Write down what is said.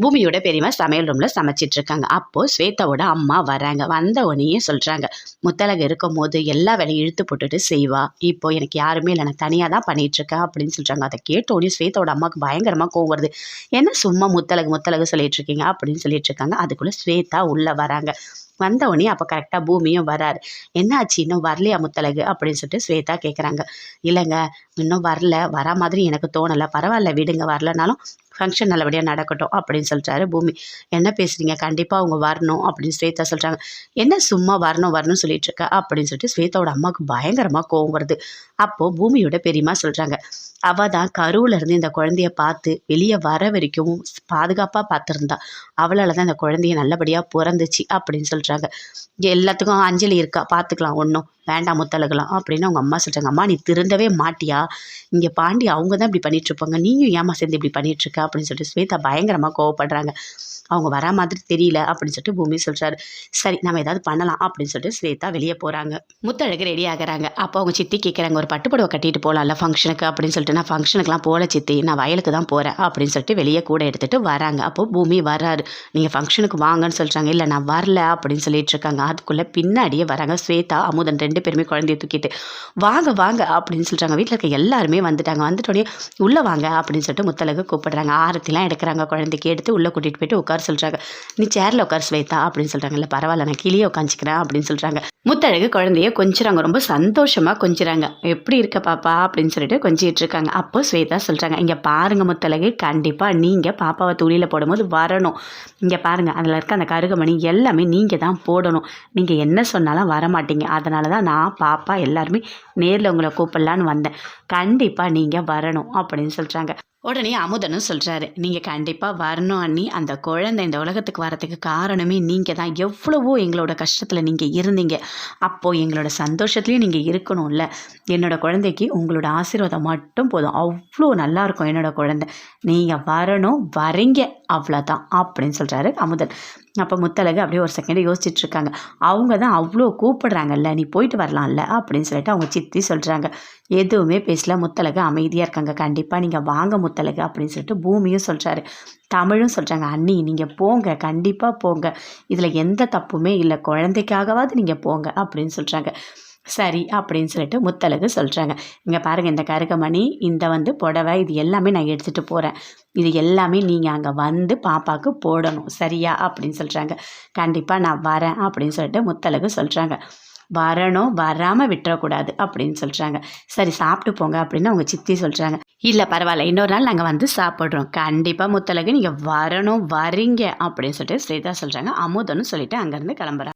பூமியோட பெரியம்மா சமையல் ரூமில் சமைச்சிட்டு இருக்காங்க. அப்போது ஸ்வேதாவோட அம்மா வராங்க. வந்த உடனே சொல்கிறாங்க, முத்தழகு இருக்கும் போது எல்லா வேலையும் இழுத்து போட்டுட்டு செய்வா. இப்போ எனக்கு யாருமே இல்லை, நான் தனியாக தான் பண்ணிகிட்ருக்கேன் அப்படின்னு சொல்கிறாங்க. அதை கேட்ட உடனே ஸ்வேதாவோட அம்மாவுக்கு பயங்கரமாக கோவம் வருது. என்ன சும்மா முத்தழகு முத்தழகு சொல்லிட்டு இருக்கீங்க அப்படின்னு சொல்லிட்டு இருக்காங்க. அதுக்குள்ளே ஸ்வேதா உள்ளே வராங்க. வந்தவொடனே அப்போ கரெக்டாக பூமியும் வராரு. என்னாச்சு இன்னும் வரலையா முத்தழகு அப்படின்னு சொல்லிட்டு ஸ்வேதா கேட்குறாங்க. இல்லைங்க, இன்னும் வரா மாதிரி எனக்கு தோணலை, பரவாயில்ல விடுங்க, வரலனாலும் ஃபங்க்ஷன் நல்லபடியாக நடக்கட்டும் அப்படின்னு சொல்லிட்டாரு பூமி. என்ன பேசுகிறீங்க, கண்டிப்பாக அவங்க வரணும் அப்படின்னு ஸ்வேதா சொல்கிறாங்க. என்ன சும்மா வரணும் சொல்லிட்டு இருக்கா அப்படின்னு சொல்லிட்டு ஸ்வேதாவோட அம்மாவுக்கு பயங்கரமாக கோவம் வருது. அப்போது பூமியோட பெரியம்மா சொல்கிறாங்க, அவள் தான் கருவிலேருந்து இந்த குழந்தைய பார்த்து வெளியே வர வரைக்கும் பாதுகாப்பாக பார்த்துருந்தா. அவளால் தான் இந்த குழந்தைய நல்லபடியாக பிறந்துச்சு அப்படின்னு சொல்கிறாங்க. எல்லாத்துக்கும் அஞ்சலி இருக்கா, பார்த்துக்கலாம், ஒன்றும் வேண்டாம் முத்தழகுலாம் அப்படின்னு அவங்க அம்மா சொல்கிறாங்க. அம்மா நீ திருந்தவே மாட்டியா, இங்கே பாண்டி அவங்க தான் இப்படி பண்ணிகிட்ருப்பாங்க, நீயும் ஏமா சேர்ந்து இப்படி பண்ணிகிட்ருக்க அப்படின்னு சொல்லிட்டு ஸ்வேதா பயங்கரமாக கோவப்படுறாங்க. அவங்க வரா மாதிரி தெரியல அப்படின்னு சொல்லிட்டு பூமி சொல்கிறாரு. சரி நம்ம ஏதாவது பண்ணலாம் அப்படின்னு சொல்லிட்டு ஸ்வேதா வெளியே போகிறாங்க. முத்தழகு ரெடி ஆகிறாங்க. அப்போ அவங்க சித்தி கேட்குறாங்க, ஒரு பட்டுப்புடவை கட்டிட்டு போகலாம்ல ஃபங்க்ஷனுக்கு அப்படின்னு சொல்லிட்டு. நான் ஃபங்க்ஷனுக்குலாம் போகல சித்தி, நான் வயலுக்கு தான் போகிறேன் அப்படின்னு சொல்லிட்டு வெளியே கூட எடுத்துகிட்டு வராங்க. அப்போது பூமி வராரு. நீங்கள் ஃபங்க்ஷனுக்கு வாங்கன்னு சொல்கிறாங்க. இல்லை நான் வரல அப்படின்னு சொல்லிட்டு இருக்காங்க. அதுக்குள்ளே பின்னாடியே வராங்க ஸ்வேதா அமுதன் 2 பேருமே குழந்தைய தூக்கிட்டு. வாங்க வாங்க அப்படின்னு சொல்கிறாங்க. வீட்டில் இருக்க எல்லாருமே வந்துட்டாங்க. வந்துட்டோடனே உள்ளே வாங்க அப்படின்னு சொல்லிட்டு முத்தழகு கூப்பிடுறாங்க. ஆரத்திலாம் எடுக்கிறாங்க. குழந்தைக்கு எடுத்து உள்ளே கூட்டிகிட்டு போயிட்டு உட்கார சொல்கிறாங்க. நீ சேரில் உட்கார ஸ்வேதா அப்படின்னு சொல்கிறாங்க. இல்லை பரவாயில்ல, நான் கீழே உட்காந்துக்கிறேன் அப்படின்னு சொல்கிறாங்க. முத்தழகு குழந்தைய கொஞ்சிறாங்க. ரொம்ப சந்தோஷமாக கொஞ்சிறாங்க. எப்படி இருக்க பாப்பா அப்படின்னு சொல்லிட்டு கொஞ்சிட்டு இருக்காங்க. அப்போ ஸ்வேதா சொல்கிறாங்க, இங்கே பாருங்கள் முத்தழகு, கண்டிப்பாக நீங்கள் பாப்பாவை துளியில் போடும்போது வரணும். இங்கே பாருங்கள், அதில் இருக்க அந்த கருகமணி எல்லாமே நீங்கள் தான் போடணும். நீங்கள் என்ன சொன்னாலும் வரமாட்டீங்க. அதனால தான் நான் பாப்பா எல்லாருமே நேரில் உங்களை கூப்பிடலான்னு வந்தேன். கண்டிப்பாக நீங்கள் வரணும் அப்படின்னு சொல்கிறாங்க. உடனே அமுதனும் சொல்கிறாரு, நீங்கள் கண்டிப்பாக வரணும் அண்ணி. அந்த குழந்தை இந்த உலகத்துக்கு வரத்துக்கு காரணமே நீங்கள் தான். எவ்வளவோ எங்களோட கஷ்டத்தில் நீங்கள் இருந்தீங்க. அப்போது எங்களோட சந்தோஷத்துலேயும் நீங்கள் இருக்கணும்ல. என்னோடய குழந்தைக்கு உங்களோட ஆசீர்வாதம் மட்டும் போதும், அவ்வளோ நல்லாயிருக்கும் என்னோடய குழந்தை. நீங்கள் வரணும், வரீங்க, அவ்வளோதான் அப்படின்னு சொல்கிறாரு அமுதன். அப்போ முத்தழகு அப்படியே ஒரு செகண்ட் யோசிச்சுட்ருக்காங்க. அவங்க தான் அவ்வளோ கூப்பிடுறாங்கல்ல, நீ போயிட்டு வரலாம்ல அப்படின்னு சொல்லிட்டு அவங்க சித்தி சொல்கிறாங்க. எதுவுமே பேசல. முத்தழகு அமைதியாக இருக்காங்க. கண்டிப்பாக நீங்கள் வாங்க முத்தழகு அப்படின்னு சொல்லிட்டு பூமியும் சொல்கிறாரு. தமிழும் சொல்கிறாங்க, அண்ணி நீங்கள் போங்க, கண்டிப்பாக போங்க, இதில் எந்த தப்புமே இல்லை, குழந்தைக்காகவாது நீங்கள் போங்க அப்படின்னு சொல்கிறாங்க. சரி அப்படின்னு சொல்லிட்டு முத்தழகு சொல்கிறாங்க. இங்கே பாருங்கள், இந்த கருகமணி, இந்த புடவை, இது எல்லாமே நான் எடுத்துகிட்டு போகிறேன். இது எல்லாமே நீங்கள் அங்கே வந்து பாப்பாவுக்கு போடணும், சரியா அப்படின்னு சொல்கிறாங்க. கண்டிப்பாக நான் வரேன் அப்படின்னு சொல்லிட்டு முத்தழகு சொல்கிறாங்க. வரணும், வராமல் விட்டுறக்கூடாது அப்படின்னு சொல்கிறாங்க. சரி சாப்பிட்டு போங்க அப்படின்னு அவங்க சித்தி சொல்கிறாங்க. இல்லை பரவாயில்ல, இன்னொரு நாள் நாங்கள் வந்து சாப்பிட்றோம். கண்டிப்பாக முத்தழகு நீங்கள் வரணும், வரீங்க அப்படின்னு சொல்லிட்டு ஸ்வேதா சொல்கிறாங்க. அமுதனும் சொல்லிவிட்டு அங்கேருந்து கிளம்புறாங்க.